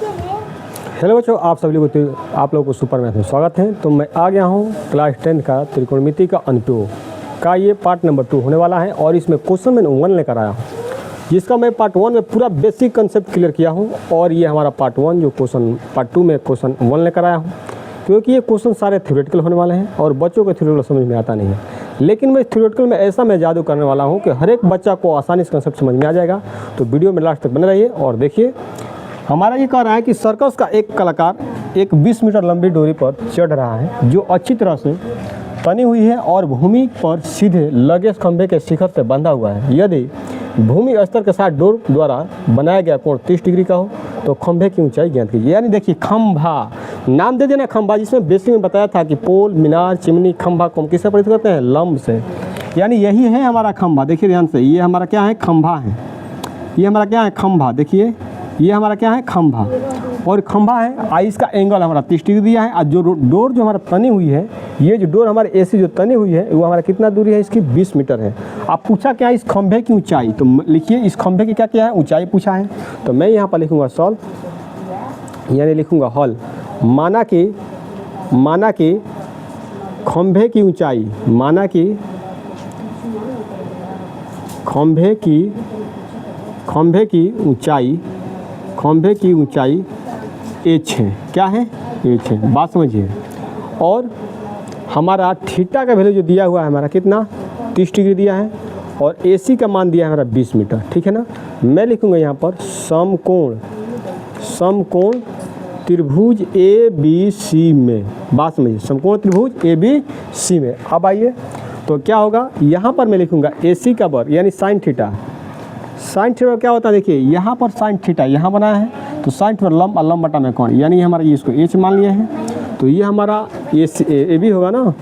Hello बच्चों, आप लोगों को सुपर मैथ में स्वागत है। तो मैं आ गया हूँ क्लास 10 का त्रिकोणमिति का अनुप्रयोग का ये पार्ट नंबर 2 होने वाला है और इसमें क्वेश्चन मैंने 1 लेकर आया हूँ, जिसका मैं पार्ट 1 में पूरा बेसिक कंसेप्ट क्लियर किया हूँ और ये हमारा पार्ट 1 जो क्वेश्चन पार्ट 2 में क्वेश्चन 1 लेकर आया हूँ, क्योंकि ये क्वेश्चन सारे थ्योरेटिकल होने वाले हैं और बच्चों को थ्योरेटिकल समझ में आता नहीं है। लेकिन मैं थ्योरेटिकल में ऐसा मैं जादू करने वाला हूँ कि हर एक बच्चा को आसानी से कंसेप्ट समझ में आ जाएगा। तो वीडियो में लास्ट तक बने रहिए और देखिए। हमारा ये कह रहा है कि सर्कस का एक कलाकार एक 20 मीटर लंबी डोरी पर चढ़ रहा है जो अच्छी तरह से तनी हुई है और भूमि पर सीधे लगे खंभे के शिखर से बंधा हुआ है। यदि भूमि स्तर के साथ डोर द्वारा बनाया गया कोण 30 डिग्री का हो तो खंभे की ऊंचाई ज्ञात कीजिए। यानी देखिए, खंभा नाम दे देना खंभा, जिसमें बेसिक में बताया था कि पोल, मीनार, चिमनी, खंभा को हम किससे परिचित करते हैं? लंब से। यानी यही है हमारा खंभा। देखिए ध्यान से, ये हमारा क्या है? खंभा है। ये हमारा क्या है? खंभा। देखिए ये हमारा क्या है? खंभा। और खंभा है, आई इसका एंगल हमारा 30 डिग्री दिया है। और जो डोर जो हमारा तनी हुई है, ये जो डोर हमारे एसी जो तनी हुई है वो हमारा कितना दूरी है? इसकी 20 मीटर है। आप पूछा क्या इस खंभे की ऊंचाई, तो लिखिए इस खंभे की क्या है? ऊंचाई पूछा है। तो मैं यहाँ पर लिखूँगा सॉल्व, यानी लिखूँगा हल। माना कि खंभे की ऊंचाई, माना कि खंभे की ऊंचाई h है। क्या है? h है। बात समझिए। और हमारा थीटा का वैल्यू जो दिया हुआ है हमारा कितना? 30 डिग्री दिया है और AC का मान दिया है हमारा 20 मीटर। ठीक है ना। मैं लिखूँगा यहाँ पर समकोण त्रिभुज ABC में। बात समझिए, समकोण त्रिभुज ABC में। अब आइए तो क्या होगा, यहाँ पर मैं लिखूँगा AC का वर्ग यानी साइन थीटा। साइन थीटा क्या होता है? देखिए यहाँ पर साइन थीटा यहाँ बनाया है तो साइन थीटा लंब और लंब बटा में कोण, यानी हमारा ये इसको H मान लिया है। तो ये हमारा AB होगा ना,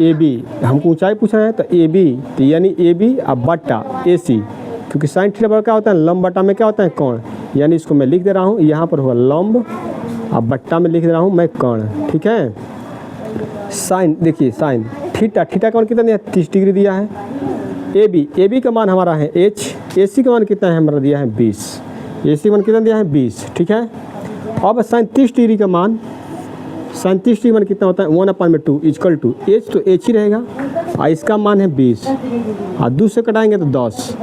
AB हमको ऊंचाई पूछा है तो AB, तो यानी AB अब बटा AC, क्योंकि साइन थीटा पर क्या होता है? लंब बटा में क्या होता है? कोण। यानी इसको मैं लिख दे रहा हूँ, यहाँ पर होगा लंब, अब बट्टा में लिख दे रहा हूँ मैं कोण। ठीक है। साइन, देखिए साइन थीटा का मान कितना दिया है? 30 डिग्री दिया है। AB का मान हमारा है H, AC का मान कितना है? हमारा दिया है 20। AC का मान कितना दिया है? 20। ठीक है। अब साइन 30 डिग्री का मान, साइन 30 डिग्री मान कितना होता है? 1/2 इक्वल टू H, तो H ही रहेगा और इसका मान है 20 और 2 से कटाएंगे तो 10।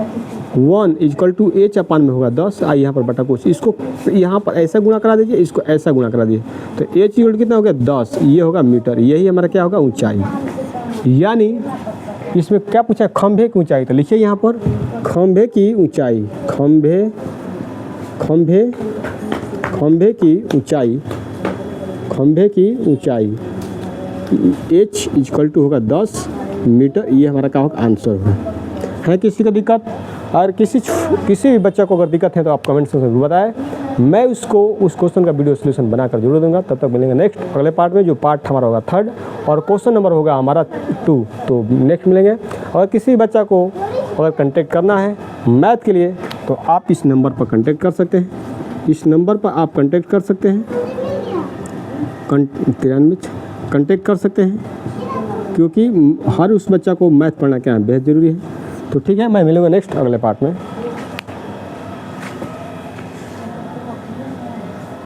1 इक्वल टू H अपान में होगा 10 और यहाँ पर बटा कुछ, इसको यहाँ पर ऐसा गुणा करा दीजिए, इसको ऐसा गुणा करा दीजिए तो H इक्वल कितना हो गया? 10। ये होगा मीटर। यही हमारा क्या होगा? ऊंचाई। यानी इसमें क्या पूछा है? खंभे की ऊंचाई। तो लिखिए यहाँ पर खंभे की ऊंचाई, खंभे की ऊंचाई H इक्वल टू होगा 10 मीटर। ये हमारा क्या होगा? आंसर होगा। है किसी को दिक्कत? और किसी भी बच्चा को अगर दिक्कत है तो आप कमेंट सेक्शन में बताएं, मैं उसको उस क्वेश्चन का वीडियो सोल्यूशन बनाकर जरूर दूंगा। तब तक मिलेंगे नेक्स्ट अगले पार्ट में, जो पार्ट हमारा होगा 3rd और क्वेश्चन नंबर होगा हमारा 2। तो नेक्स्ट मिलेंगे। और किसी बच्चा को अगर कांटेक्ट करना है मैथ के लिए तो आप इस नंबर पर कांटेक्ट कर सकते हैं, इस नंबर पर आप कांटेक्ट कर सकते हैं, कांटेक्ट कर सकते हैं, क्योंकि हर उस बच्चा को मैथ पढ़ना क्या है? बेहद ज़रूरी है। तो ठीक है, मैं मिलूँगा नेक्स्ट अगले पार्ट में।